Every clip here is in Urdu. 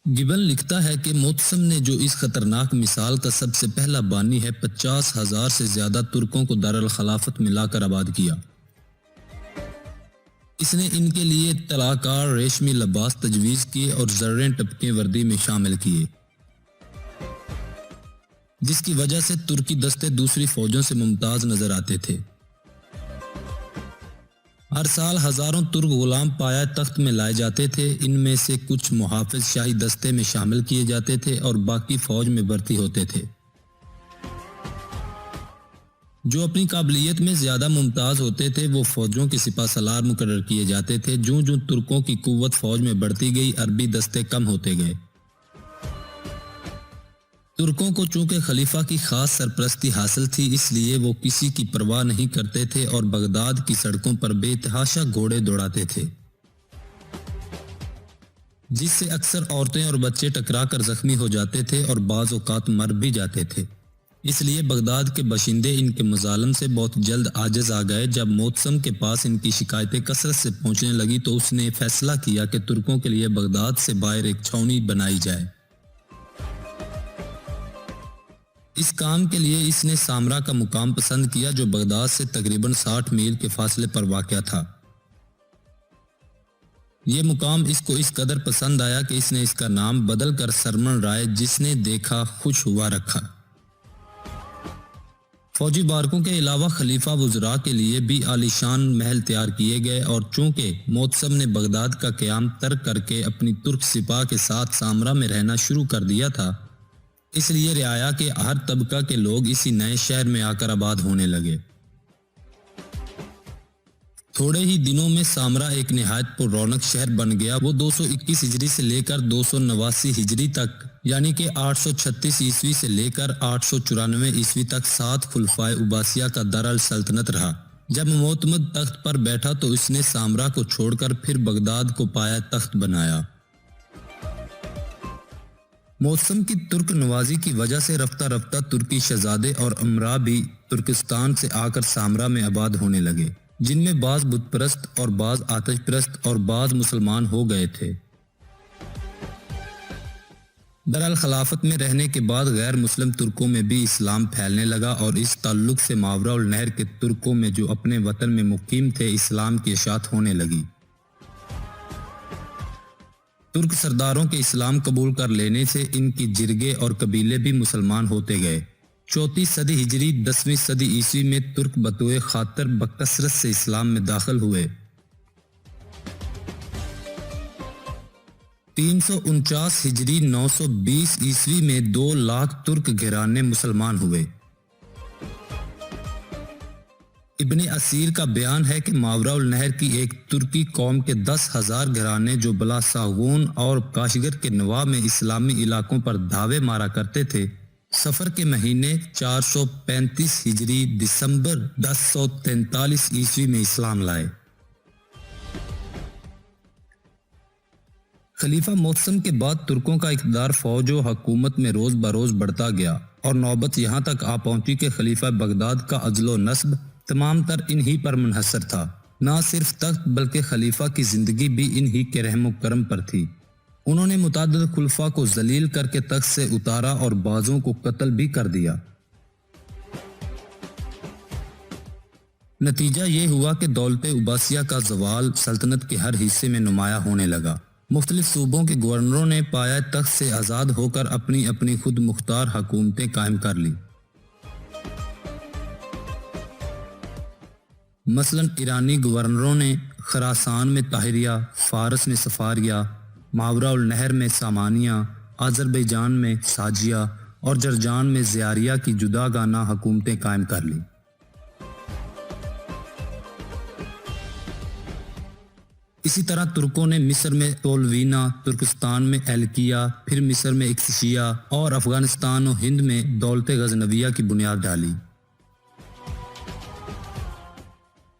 گبن لکھتا ہے کہ معتصم نے جو اس خطرناک مثال کا سب سے پہلا بانی ہے 50,000 سے زیادہ ترکوں کو دارالخلافت میں لا کر آباد کیا۔ اس نے ان کے لیے طلاکار ریشمی لباس تجویز کیے اور زرعیں ٹپکیں وردی میں شامل کیے، جس کی وجہ سے ترکی دستے دوسری فوجوں سے ممتاز نظر آتے تھے۔ ہر سال ہزاروں ترک غلام پایہ تخت میں لائے جاتے تھے، ان میں سے کچھ محافظ شاہی دستے میں شامل کیے جاتے تھے اور باقی فوج میں بھرتی ہوتے تھے۔ جو اپنی قابلیت میں زیادہ ممتاز ہوتے تھے وہ فوجوں کے سپہ سالار مقرر کیے جاتے تھے۔ جوں جوں ترکوں کی قوت فوج میں بڑھتی گئی، عربی دستے کم ہوتے گئے۔ ترکوں کو چونکہ خلیفہ کی خاص سرپرستی حاصل تھی، اس لیے وہ کسی کی پرواہ نہیں کرتے تھے اور بغداد کی سڑکوں پر بے تحاشا گھوڑے دوڑاتے تھے، جس سے اکثر عورتیں اور بچے ٹکرا کر زخمی ہو جاتے تھے اور بعض اوقات مر بھی جاتے تھے۔ اس لیے بغداد کے باشندے ان کے مظالم سے بہت جلد عاجز آ گئے۔ جب معتصم کے پاس ان کی شکایتیں کثرت سے پہنچنے لگی تو اس نے فیصلہ کیا کہ ترکوں کے لیے بغداد سے باہر ایک چھاؤنی بنائی جائے۔ اس کام کے لیے اس نے سامرا کا مقام پسند کیا، جو بغداد سے تقریباً 60 میل کے فاصلے پر واقع تھا۔ یہ مقام اس کو اس قدر پسند آیا کہ اس نے اس کا نام بدل کر سرمن رائے، جس نے دیکھا خوش ہوا رکھا۔ فوجی بارکوں کے علاوہ خلیفہ وزراء کے لیے بھی عالیشان محل تیار کیے گئے، اور چونکہ معتصم نے بغداد کا قیام ترک کر کے اپنی ترک سپاہ کے ساتھ سامرا میں رہنا شروع کر دیا تھا، اس لیے رعایا کے ہر طبقہ کے لوگ اسی نئے شہر میں آ کر آباد ہونے لگے۔ تھوڑے ہی دنوں میں سامرا ایک نہایت پر رونق شہر بن گیا۔ وہ 221 ہجری سے لے کر 289 ہجری تک، یعنی کہ 836 عیسوی سے لے کر 894 عیسوی تک 7 خلفائے عباسیہ کا دارالسلطنت رہا۔ جب معتمد تخت پر بیٹھا تو اس نے سامرا کو چھوڑ کر پھر بغداد کو پایہ تخت بنایا۔ معتصم کی ترک نوازی کی وجہ سے رفتہ رفتہ ترکی شہزادے اور امراء بھی ترکستان سے آ کر سامرا میں آباد ہونے لگے، جن میں بعض بت پرست اور بعض آتش پرست اور بعض مسلمان ہو گئے تھے۔ دارالخلافت میں رہنے کے بعد غیر مسلم ترکوں میں بھی اسلام پھیلنے لگا، اور اس تعلق سے ماوراء النہر کے ترکوں میں جو اپنے وطن میں مقیم تھے اسلام کی اشاعت ہونے لگی۔ ترک سرداروں کے اسلام قبول کر لینے سے ان کی جرگے اور قبیلے بھی مسلمان ہوتے گئے۔ 34 صدی ہجری 10ویں صدی عیسوی میں ترک بطوع خاطر بکثرت سے اسلام میں داخل ہوئے۔ 349 ہجری 920 عیسوی میں 2 لاکھ ترک گھرانے مسلمان ہوئے۔ ابن اسیر کا بیان ہے کہ ماوراء النہر کی ایک ترکی قوم کے 10,000 گھرانے جو بلا ساغون اور کاشگر کے نواح میں اسلامی علاقوں پر دھاوے مارا کرتے تھے، صفر کے مہینے 435 ہجری دسمبر 1043 عیسوی میں اسلام لائے۔ خلیفہ معتصم کے بعد ترکوں کا اقتدار فوج و حکومت میں روز بروز بڑھتا گیا، اور نوبت یہاں تک آ پہنچی کہ خلیفہ بغداد کا عزل و نصب تمام تر انہی پر منحصر تھا۔ نہ صرف تخت بلکہ خلیفہ کی زندگی بھی انہی کے رحم و کرم پر تھی۔ انہوں نے متعدد خلفاء کو ذلیل کر کے تخت سے اتارا اور بعضوں کو قتل بھی کر دیا۔ نتیجہ یہ ہوا کہ دولت عباسیہ کا زوال سلطنت کے ہر حصے میں نمایاں ہونے لگا۔ مختلف صوبوں کے گورنروں نے پایہ تخت سے آزاد ہو کر اپنی اپنی خود مختار حکومتیں قائم کر لی۔ مثلا ایرانی گورنروں نے خراسان میں طاہریہ، فارس میں صفاریہ، ماوراء النہر میں سامانیہ، آذربائیجان میں ساجیہ اور جرجان میں زیاریہ کی جداگانہ حکومتیں قائم کر لیں۔ اسی طرح ترکوں نے مصر میں طولوینہ، ترکستان میں ایلکیہ، پھر مصر میں اکسشیہ اور افغانستان و ہند میں دولت غزنویہ کی بنیاد ڈالی۔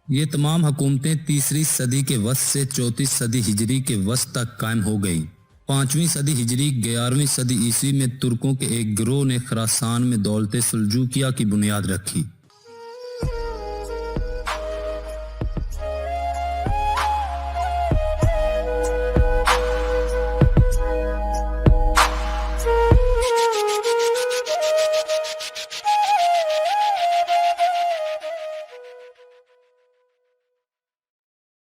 یہ تمام حکومتیں 3 صدی کے وسط سے 34 صدی ہجری کے وسط تک قائم ہو گئیں۔ 5ویں صدی ہجری 11ویں صدی عیسوی میں ترکوں کے ایک گروہ نے خراسان میں دولت سلجوقیہ کی بنیاد رکھی۔